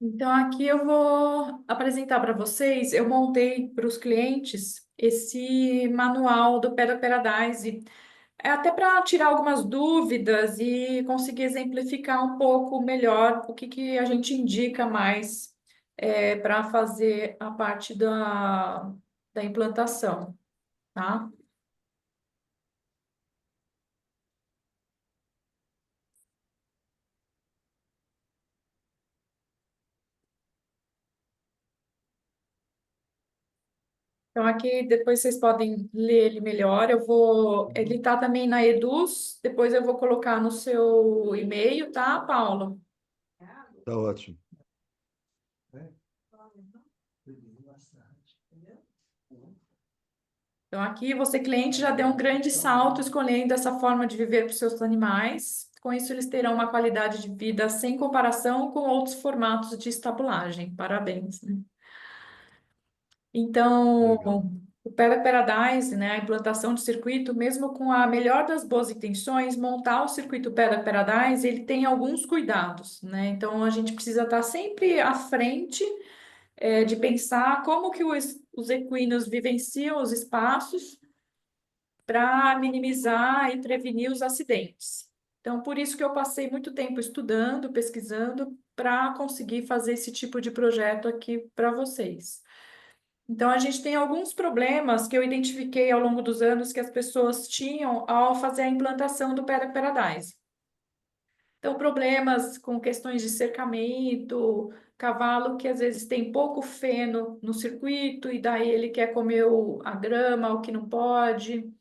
Então, aqui eu vou apresentar para vocês. Eu montei para os clientes esse manual do Pedal Paradise, até para tirar algumas dúvidas e conseguir exemplificar um pouco melhor o que, que a gente indica mais para fazer a parte da implantação, tá? Então, aqui depois vocês podem ler ele melhor. Ele tá também na Eduz, depois eu vou colocar no seu e-mail, tá, Paulo? Tá ótimo. Então, aqui você, cliente, já deu um grande salto escolhendo essa forma de viver para os seus animais. Com isso, eles terão uma qualidade de vida sem comparação com outros formatos de estabulagem. Parabéns, né? Então, Legal. o Pega Paradise, né, a implantação de circuito, mesmo com a melhor das boas intenções, montar o circuito Pega Paradise, ele tem alguns cuidados, né? Então, a gente precisa estar sempre à frente, de pensar como que os equinos vivenciam os espaços para minimizar e prevenir os acidentes. Então, por isso que eu passei muito tempo estudando, pesquisando, para conseguir fazer esse tipo de projeto aqui para vocês. Então, a gente tem alguns problemas que eu identifiquei ao longo dos anos que as pessoas tinham ao fazer a implantação do Pega Paradise. Então, problemas com questões de cercamento, cavalo que às vezes tem pouco feno no circuito e daí ele quer comer a grama, o que não pode.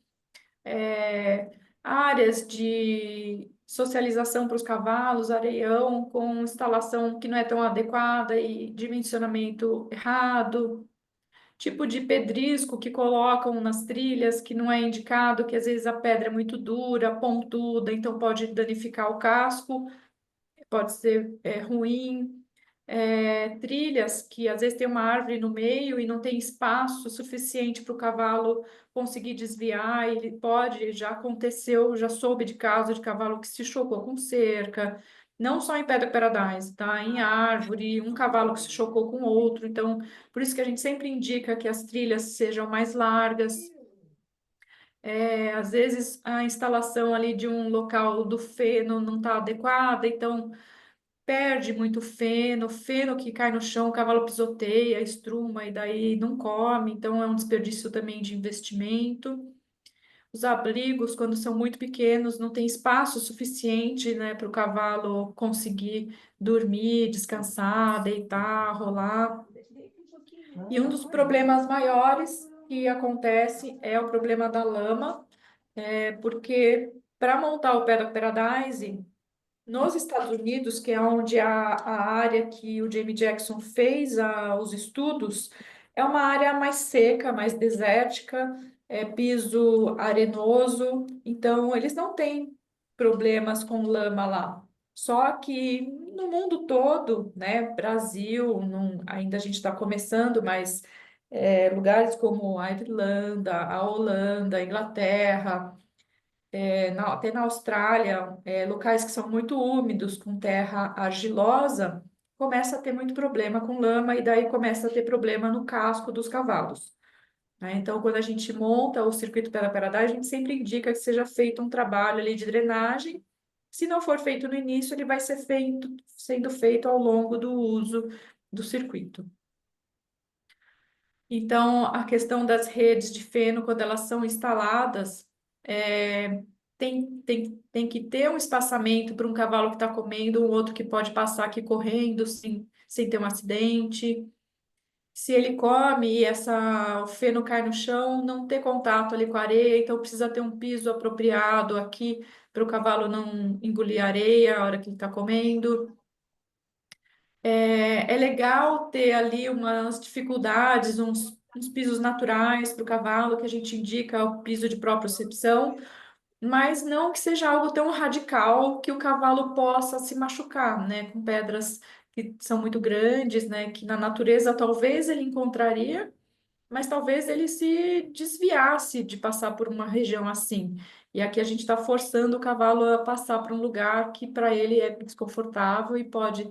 Áreas de socialização para os cavalos, areião com instalação que não é tão adequada e dimensionamento errado. Tipo de pedrisco que colocam nas trilhas que não é indicado, que às vezes a pedra é muito dura, pontuda, então pode danificar o casco, pode ser ruim. Trilhas que às vezes tem uma árvore no meio e não tem espaço suficiente para o cavalo conseguir desviar, ele pode, já aconteceu, já soube de caso de cavalo que se chocou com cerca, não só em Pedra Paradise, tá? Em árvore, um cavalo que se chocou com outro, então, por isso que a gente sempre indica que as trilhas sejam mais largas. Às vezes a instalação ali de um local do feno não está adequada, então perde muito feno, feno que cai no chão, o cavalo pisoteia, estruma e daí não come, então é um desperdício também de investimento. Os abrigos, quando são muito pequenos, não tem espaço suficiente, né, para o cavalo conseguir dormir, descansar, deitar, rolar. E um dos problemas maiores que acontece é o problema da lama, porque para montar o Paddock Paradise, nos Estados Unidos, que é onde a área que o Jamie Jackson fez os estudos, é uma área mais seca, mais desértica, piso arenoso, então eles não têm problemas com lama lá. Só que no mundo todo, né, Brasil, ainda a gente está começando, mas lugares como a Irlanda, a Holanda, a Inglaterra, até na Austrália, locais que são muito úmidos, com terra argilosa, começa a ter muito problema com lama e daí começa a ter problema no casco dos cavalos, né? Então, quando a gente monta o circuito pela Paradise, a gente sempre indica que seja feito um trabalho ali de drenagem. Se não for feito no início, ele vai ser sendo feito ao longo do uso do circuito. Então, a questão das redes de feno, quando elas são instaladas, tem que ter um espaçamento para um cavalo que está comendo, um outro que pode passar aqui correndo sem ter um acidente. Se ele come e o feno cai no chão, não ter contato ali com a areia, então precisa ter um piso apropriado aqui para o cavalo não engolir areia a hora que ele está comendo. É legal ter ali umas dificuldades, uns pisos naturais para o cavalo, que a gente indica o piso de propriocepção, mas não que seja algo tão radical que o cavalo possa se machucar, né? Com pedras que são muito grandes, né? Que na natureza talvez ele encontraria, mas talvez ele se desviasse de passar por uma região assim. E aqui a gente está forçando o cavalo a passar por um lugar que para ele é desconfortável e pode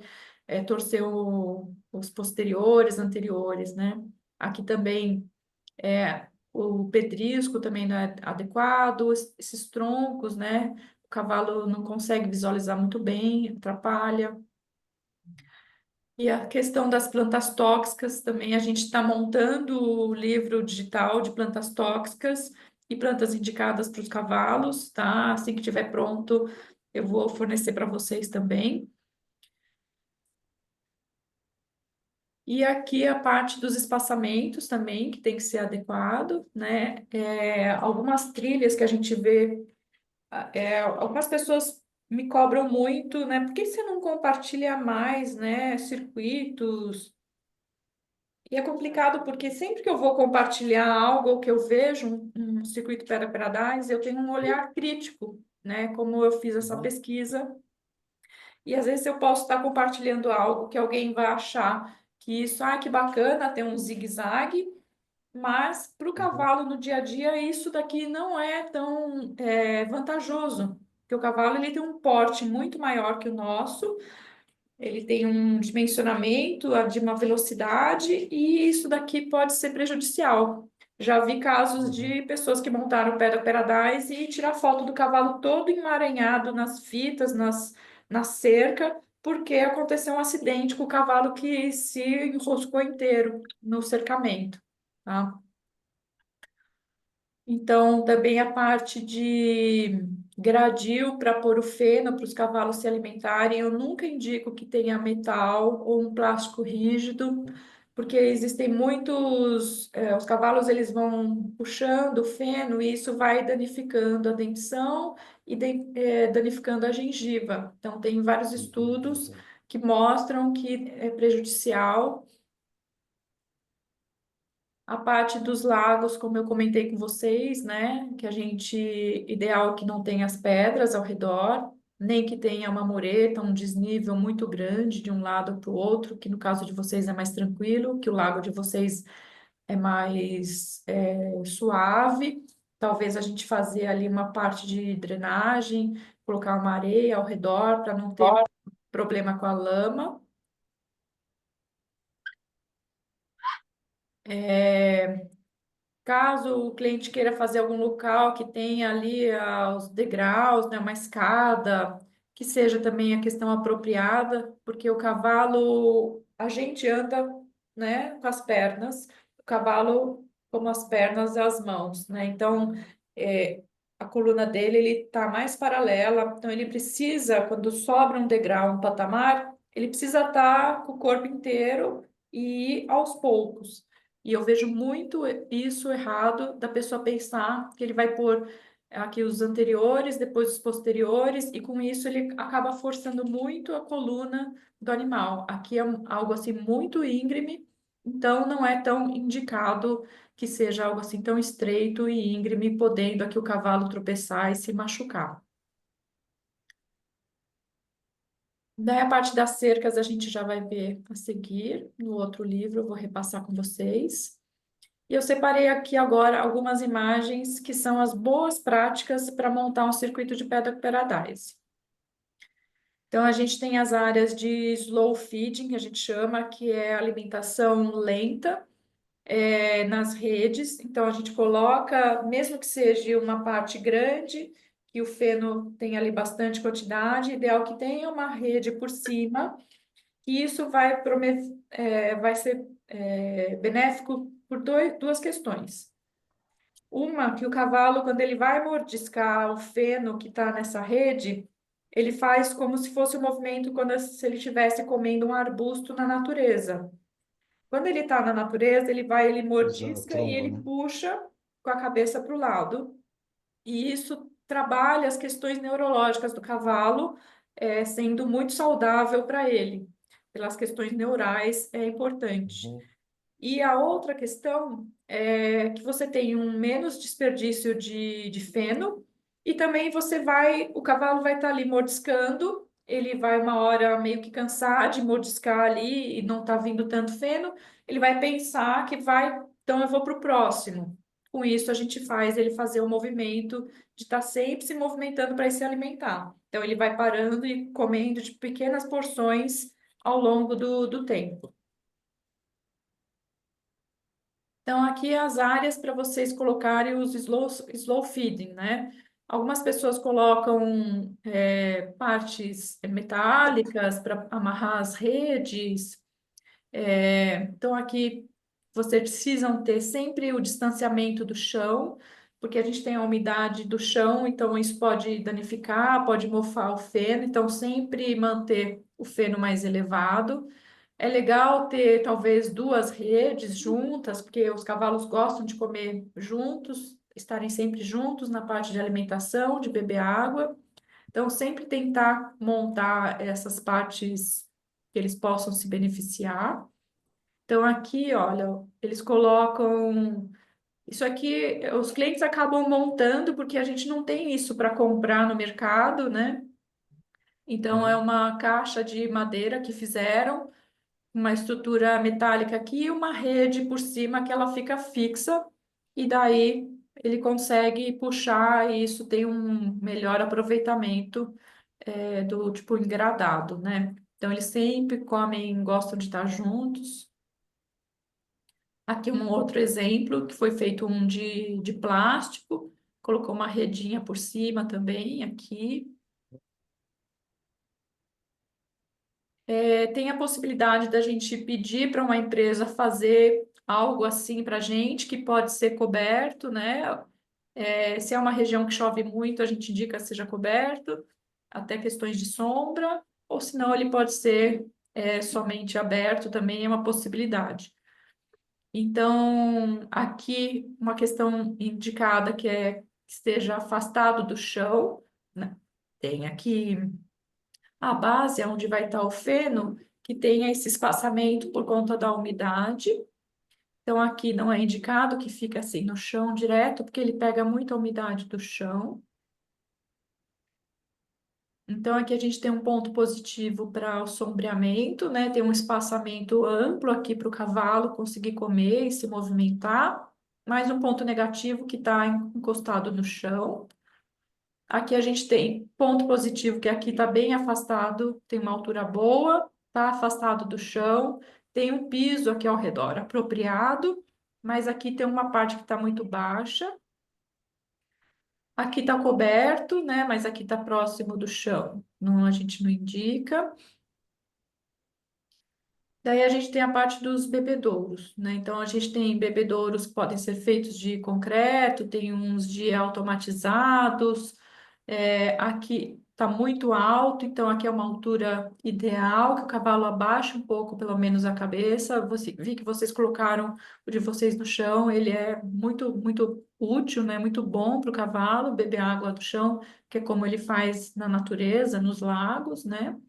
torcer os posteriores, anteriores, né? Aqui também o pedrisco também não é adequado, esses troncos, né? O cavalo não consegue visualizar muito bem, atrapalha. E a questão das plantas tóxicas também, a gente está montando o livro digital de plantas tóxicas e plantas indicadas para os cavalos, tá? Assim que estiver pronto, eu vou fornecer para vocês também. E aqui a parte dos espaçamentos também, que tem que ser adequado, né? Algumas trilhas que a gente vê, algumas pessoas me cobram muito, né? Por que você não compartilha mais, né? Circuitos. E é complicado porque sempre que eu vou compartilhar algo ou que eu vejo um circuito Paradise, eu tenho um olhar crítico, né? Como eu fiz essa Uhum. pesquisa, e às vezes eu posso estar compartilhando algo que alguém vai achar que isso, que bacana, tem um zigue-zague, mas para o Uhum. cavalo no dia a dia isso daqui não é tão vantajoso, porque o cavalo ele tem um porte muito maior que o nosso, ele tem um dimensionamento de uma velocidade e isso daqui pode ser prejudicial. Já vi casos Uhum. de pessoas que montaram o pé da Paradise e tirar foto do cavalo todo emaranhado nas fitas, na cerca, porque aconteceu um acidente com o cavalo que se enroscou inteiro no cercamento, tá? Então, também a parte de gradil para pôr o feno para os cavalos se alimentarem, eu nunca indico que tenha metal ou um plástico rígido, porque existem muitos, os cavalos eles vão puxando o feno e isso vai danificando a dentição e danificando a gengiva. Então, tem vários estudos Entendi. que mostram que é prejudicial. A parte dos lagos, como eu comentei com vocês, né, que a gente, ideal que não tenha as pedras ao redor, nem que tenha uma mureta, um desnível muito grande de um lado para o outro, que no caso de vocês é mais tranquilo, que o lago de vocês é mais suave. Talvez a gente fazer ali uma parte de drenagem, colocar uma areia ao redor para não ter problema com a lama. Caso o cliente queira fazer algum local que tenha ali os degraus, né, uma escada, que seja também a questão apropriada, porque o cavalo, a gente anda, né, com as pernas, o cavalo como as pernas e as mãos, né? Então, é, a coluna dele, ele está mais paralela, então ele precisa, quando sobra um degrau, um patamar, ele precisa estar com o corpo inteiro e ir aos poucos. E eu vejo muito isso errado da pessoa pensar que ele vai pôr aqui os anteriores, depois os posteriores, e com isso ele acaba forçando muito a coluna do animal. Aqui é algo assim muito íngreme, então não é tão indicado que seja algo assim tão estreito e íngreme, podendo aqui o cavalo tropeçar e se machucar. Daí a parte das cercas a gente já vai ver a seguir no outro livro, eu vou repassar com vocês. E eu separei aqui agora algumas imagens que são as boas práticas para montar um circuito de Paddock Paradise. Então, a gente tem as áreas de slow feeding, que a gente chama, que é alimentação lenta, nas redes. Então, a gente coloca, mesmo que seja uma parte grande, que o feno tem ali bastante quantidade, ideal que tenha uma rede por cima, e isso vai ser benéfico por duas questões. Uma, que o cavalo, quando ele vai mordiscar o feno que está nessa rede, ele faz como se fosse um movimento quando se ele estivesse comendo um arbusto na natureza. Quando ele está na natureza, ele Exato, mordisca e tromba, ele né? puxa com a cabeça para o lado. E isso trabalha as questões neurológicas do cavalo, sendo muito saudável para ele. Pelas questões neurais, é importante. Uhum. E a outra questão é que você tem um menos desperdício de feno e também o cavalo vai estar ali mordiscando, ele vai uma hora meio que cansar de mordiscar ali e não está vindo tanto feno, ele vai pensar que vai, então eu vou para o próximo. Com isso a gente faz ele fazer o movimento de estar sempre se movimentando para se alimentar. Então ele vai parando e comendo de pequenas porções ao longo do tempo. Então, aqui as áreas para vocês colocarem os slow feeding, né? Algumas pessoas colocam partes metálicas para amarrar as redes. Então, aqui vocês precisam ter sempre o distanciamento do chão, porque a gente tem a umidade do chão, então isso pode danificar, pode mofar o feno, então sempre manter o feno mais elevado. É legal ter talvez duas redes juntas, porque os cavalos gostam de comer juntos, estarem sempre juntos na parte de alimentação, de beber água. Então, sempre tentar montar essas partes que eles possam se beneficiar. Então, aqui, olha, eles colocam. Isso aqui, os clientes acabam montando, porque a gente não tem isso para comprar no mercado, né? Então, é Uhum. uma caixa de madeira que fizeram, uma estrutura metálica aqui e uma rede por cima que ela fica fixa, e daí ele consegue puxar, e isso tem um melhor aproveitamento do tipo engradado, né? Então, eles sempre comem, gostam de estar juntos. Aqui um outro exemplo, que foi feito um de plástico, colocou uma redinha por cima também, aqui. Tem a possibilidade da gente pedir para uma empresa fazer algo assim para a gente, que pode ser coberto, né? Se é uma região que chove muito, a gente indica que seja coberto, até questões de sombra, ou senão ele pode ser somente aberto, também é uma possibilidade. Então, aqui uma questão indicada que é que esteja afastado do chão, né? Tem aqui a base, onde vai estar o feno, que tenha esse espaçamento por conta da umidade. Então, aqui não é indicado que fique assim no chão direto, porque ele pega muita umidade do chão. Então, aqui a gente tem um ponto positivo para o sombreamento, né? Tem um espaçamento amplo aqui para o cavalo conseguir comer e se movimentar. Mais um ponto negativo que está encostado no chão. Aqui a gente tem ponto positivo, que aqui está bem afastado, tem uma altura boa, está afastado do chão, tem um piso aqui ao redor apropriado, mas aqui tem uma parte que está muito baixa. Aqui está coberto, né? Mas aqui está próximo do chão. Não, a gente não indica. Daí a gente tem a parte dos bebedouros, né? Então a gente tem bebedouros que podem ser feitos de concreto, tem uns de automatizados. Aqui está muito alto, então aqui é uma altura ideal, que o cavalo abaixe um pouco, pelo menos a cabeça. Vi que vocês colocaram o de vocês no chão, ele é muito, muito útil, né? Muito bom para o cavalo beber água do chão, que é como ele faz na natureza, nos lagos, né?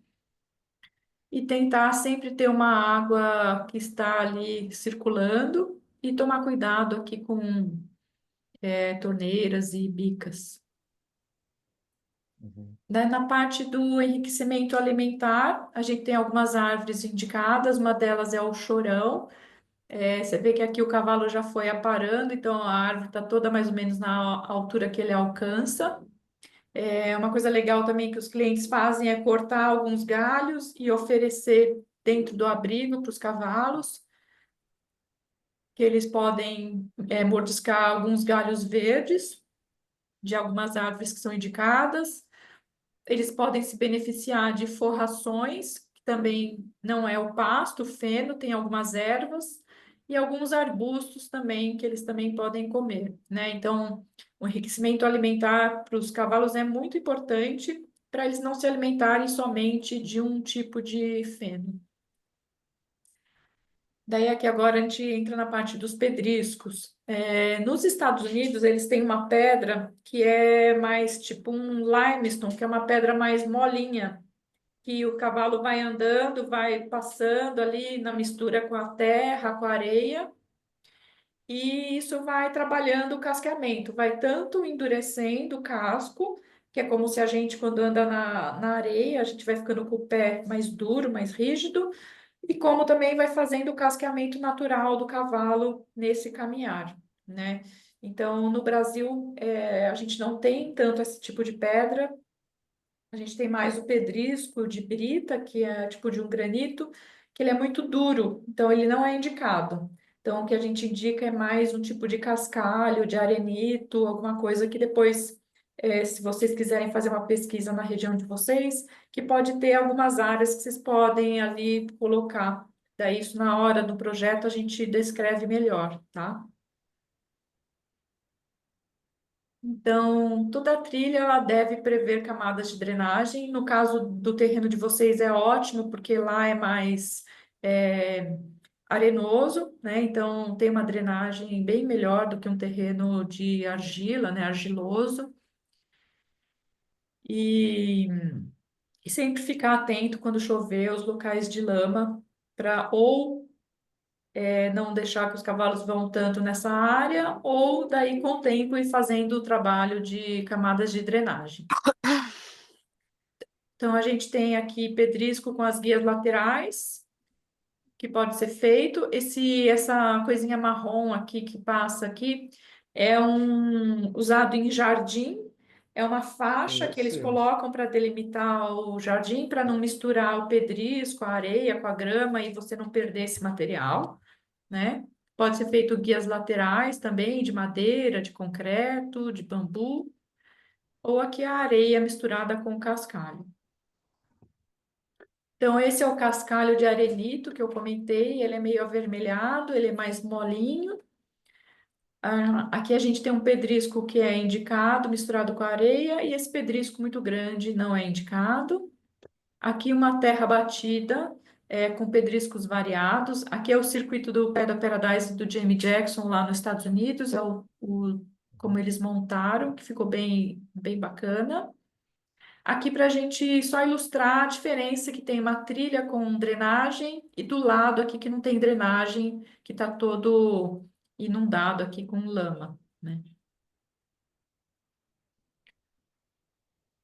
E tentar sempre ter uma água que está ali circulando e tomar cuidado aqui com torneiras e bicas. Uhum. Daí, na parte do enriquecimento alimentar, a gente tem algumas árvores indicadas, uma delas é o chorão. Você vê que aqui o cavalo já foi aparando, então a árvore está toda mais ou menos na altura que ele alcança. Uma coisa legal também que os clientes fazem é cortar alguns galhos e oferecer dentro do abrigo para os cavalos, que eles podem mordiscar alguns galhos verdes de algumas árvores que são indicadas. Eles podem se beneficiar de forrações, que também não é o pasto, o feno, tem algumas ervas, e alguns arbustos também, que eles também podem comer, né? Então, o enriquecimento alimentar para os cavalos é muito importante para eles não se alimentarem somente de um tipo de feno. Daí aqui agora a gente entra na parte dos pedriscos. Nos Estados Unidos, eles têm uma pedra que é mais tipo um limestone, que é uma pedra mais molinha, que o cavalo vai andando, vai passando ali na mistura com a terra, com a areia, e isso vai trabalhando o casqueamento, vai tanto endurecendo o casco, que é como se a gente, quando anda na areia, a gente vai ficando com o pé mais duro, mais rígido, e como também vai fazendo o casqueamento natural do cavalo nesse caminhar, né? Então, no Brasil, a gente não tem tanto esse tipo de pedra, A gente tem mais o pedrisco de brita, que é tipo de um granito, que ele é muito duro, então ele não é indicado. Então, o que a gente indica é mais um tipo de cascalho, de arenito, alguma coisa que depois, se vocês quiserem fazer uma pesquisa na região de vocês, que pode ter algumas áreas que vocês podem ali colocar. Daí, isso na hora do projeto a gente descreve melhor, tá? Então, toda a trilha ela deve prever camadas de drenagem. No caso do terreno de vocês é ótimo, porque lá é mais é, arenoso, né? Então tem uma drenagem bem melhor do que um terreno de argila, né? Argiloso. E, e sempre ficar atento quando chover os locais de lama, para ou não deixar que os cavalos vão tanto nessa área, ou daí com o tempo ir fazendo o trabalho de camadas de drenagem. Então, a gente tem aqui pedrisco com as guias laterais, que pode ser feito. Essa coisinha marrom aqui que passa aqui é usado em jardim. É uma faixa que eles Conhecemos. colocam para delimitar o jardim, para não misturar o pedrisco, a areia com a grama e você não perder esse material, né? Pode ser feito guias laterais também, de madeira, de concreto, de bambu, ou aqui a areia misturada com cascalho. Então, esse é o cascalho de arenito que eu comentei, ele é meio avermelhado, ele é mais molinho. Aqui a gente tem um pedrisco que é indicado, misturado com areia, e esse pedrisco muito grande não é indicado. Aqui uma terra batida, com pedriscos variados. Aqui é o circuito do Pé da Paradise do Jamie Jackson, lá nos Estados Unidos, é como eles montaram, que ficou bem, bem bacana. Aqui para a gente só ilustrar a diferença que tem uma trilha com drenagem e do lado aqui que não tem drenagem, que está todo inundado aqui com lama, né?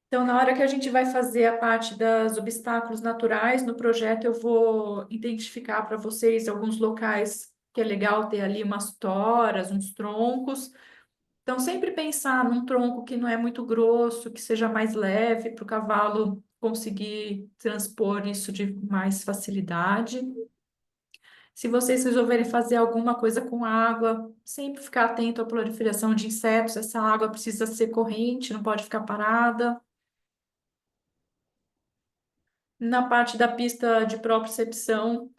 Então, na hora que a gente vai fazer a parte dos obstáculos naturais no projeto, eu vou identificar para vocês alguns locais que é legal ter ali umas toras, uns troncos. Então, sempre pensar num tronco que não é muito grosso, que seja mais leve, para o cavalo conseguir transpor isso de mais facilidade. Se vocês resolverem fazer alguma coisa com água, sempre ficar atento à proliferação de insetos. Essa água precisa ser corrente, não pode ficar parada. Na parte da pista de propriocepção,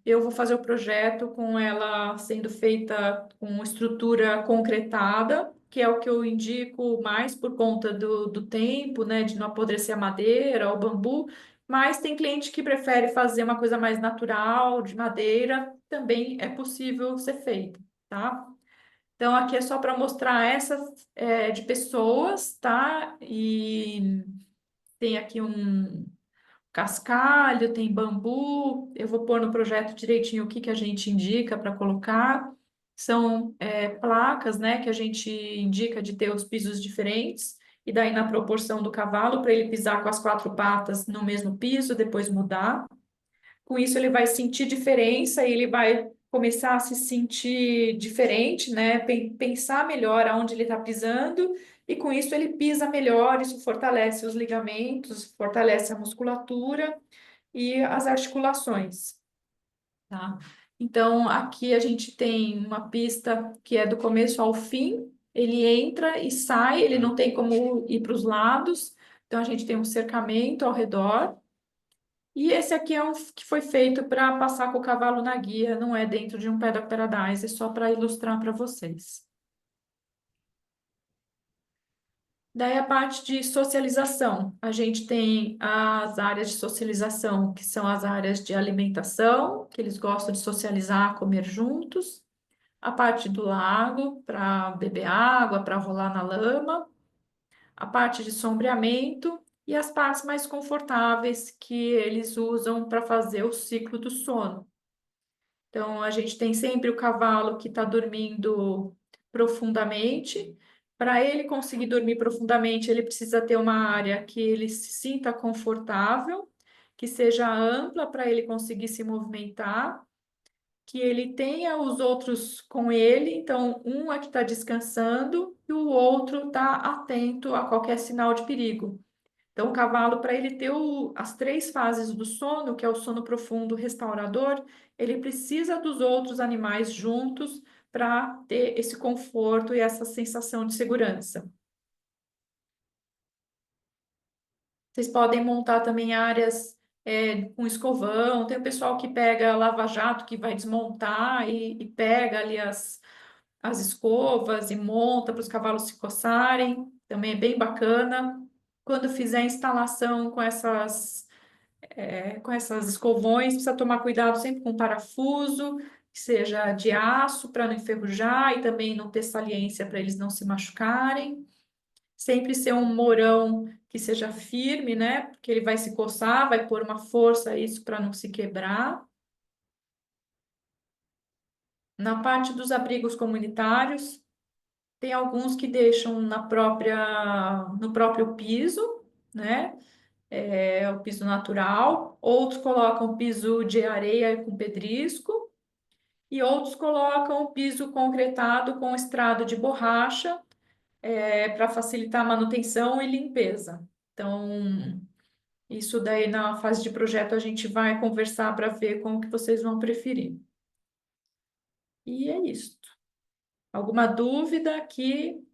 eu vou fazer o projeto com ela sendo feita com estrutura concretada, que é o que eu indico mais por conta do tempo, né, de não apodrecer a madeira, o bambu, mas tem cliente que prefere fazer uma coisa mais natural, de madeira, também é possível ser feito, tá? Então, aqui é só para mostrar essas de pessoas, tá? E tem aqui um cascalho, tem bambu. Eu vou pôr no projeto direitinho o que que a gente indica para colocar. São placas, né, que a gente indica de ter os pisos diferentes, e daí na proporção do cavalo, para ele pisar com as quatro patas no mesmo piso, depois mudar. Com isso, ele vai sentir diferença e ele vai começar a se sentir diferente, né? Pensar melhor aonde ele está pisando, e com isso ele pisa melhor. Isso fortalece os ligamentos, fortalece a musculatura e as articulações, tá? Então, aqui a gente tem uma pista que é do começo ao fim. Ele entra e sai, ele não tem como ir para os lados. Então, a gente tem um cercamento ao redor. E esse aqui é um que foi feito para passar com o cavalo na guia, não é dentro de um Paddock Paradise, é só para ilustrar para vocês. Daí a parte de socialização. A gente tem as áreas de socialização, que são as áreas de alimentação, que eles gostam de socializar, comer juntos. A parte do lago, para beber água, para rolar na lama. A parte de sombreamento e as partes mais confortáveis que eles usam para fazer o ciclo do sono. Então, a gente tem sempre o cavalo que está dormindo profundamente. Para ele conseguir dormir profundamente, ele precisa ter uma área que ele se sinta confortável, que seja ampla para ele conseguir se movimentar, que ele tenha os outros com ele. Então, um é que está descansando e o outro está atento a qualquer sinal de perigo. Então, o cavalo, para ele ter as três fases do sono, que é o sono profundo restaurador, ele precisa dos outros animais juntos para ter esse conforto e essa sensação de segurança. Vocês podem montar também áreas com escovão. Tem o pessoal que pega lava-jato, que vai desmontar e pega ali as escovas e monta para os cavalos se coçarem. Também é bem bacana. Quando fizer a instalação com essas escovões, precisa tomar cuidado sempre com parafuso, que seja de aço para não enferrujar e também não ter saliência para eles não se machucarem. Sempre ser um morão que seja firme, né? Porque ele vai se coçar, vai pôr uma força a isso para não se quebrar. Na parte dos abrigos comunitários, tem alguns que deixam no próprio piso, né? É o piso natural. Outros colocam piso de areia com pedrisco. E outros colocam o piso concretado com estrado de borracha, para facilitar a manutenção e limpeza. Então, isso daí na fase de projeto a gente vai conversar para ver como que vocês vão preferir. E é isso. Alguma dúvida aqui?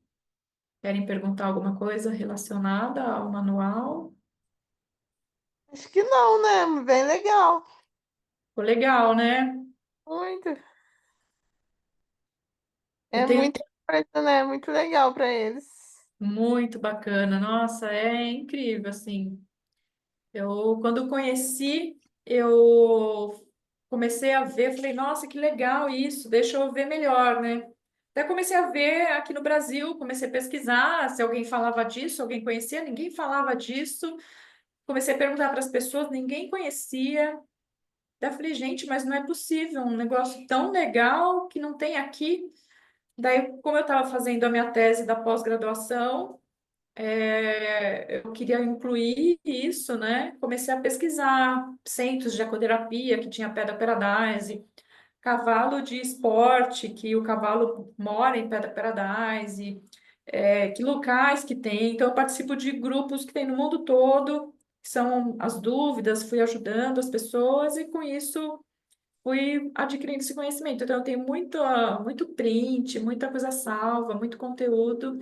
Querem perguntar alguma coisa relacionada ao manual? Acho que não, né? Bem legal. Ficou legal, né? Muito. Eu É tenho muita coisa, né? Muito legal para eles. muito bacana. Nossa, é incrível, assim. Quando conheci, eu comecei a ver, falei, nossa, que legal isso, deixa eu ver melhor, né? Até comecei a ver aqui no Brasil, comecei a pesquisar se alguém falava disso, alguém conhecia, ninguém falava disso. Comecei a perguntar para as pessoas, ninguém conhecia. Daí eu falei, gente, mas não é possível, um negócio tão legal que não tem aqui. Daí, como eu estava fazendo a minha tese da pós-graduação, eu queria incluir isso, né? Comecei a pesquisar centros de ecoterapia que tinha Pedra Paradise, cavalo de esporte, que o cavalo mora em Pedra Paradise, que locais que tem. Então, eu participo de grupos que tem no mundo todo, que são as dúvidas, fui ajudando as pessoas e com isso fui adquirindo esse conhecimento. Então, eu tenho muito print, muita coisa salva, muito conteúdo.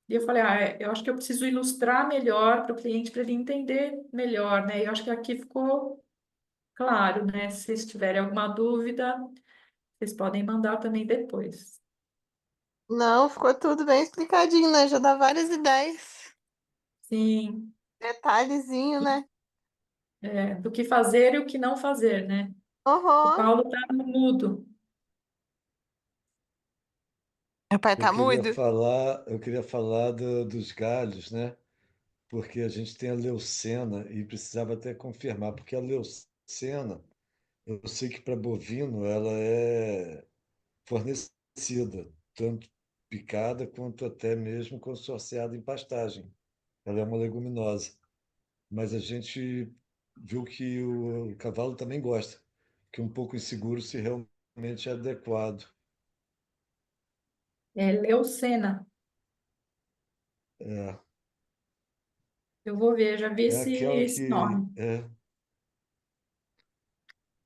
E eu falei, eu acho que eu preciso ilustrar melhor para o cliente, para ele entender melhor, né? Eu acho que aqui ficou claro, né? Se vocês tiverem alguma dúvida, vocês podem mandar também depois. Não, ficou tudo bem explicadinho, né? Já dá várias ideias. Sim, Detalhezinho, né? do que fazer e o que não fazer, né? O Uhum. Paulo tá no mudo. Meu pai tá mudo? Eu queria falar dos galhos, né? Porque a gente tem a leucena e precisava até confirmar, porque a leucena, eu sei que para bovino ela é fornecida, tanto picada quanto até mesmo consorciada em pastagem. Ela é uma leguminosa, mas a gente viu que o cavalo também gosta, que um pouco inseguro se realmente é adequado. É Leucena. É, Eu vou ver, já vi é aquela esse que nome. é.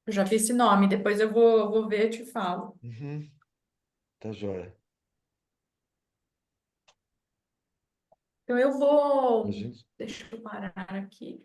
Eu já vi esse nome, depois eu vou ver e te falo. Uhum, tá joia. Então eu A vou. gente, Deixa eu parar aqui.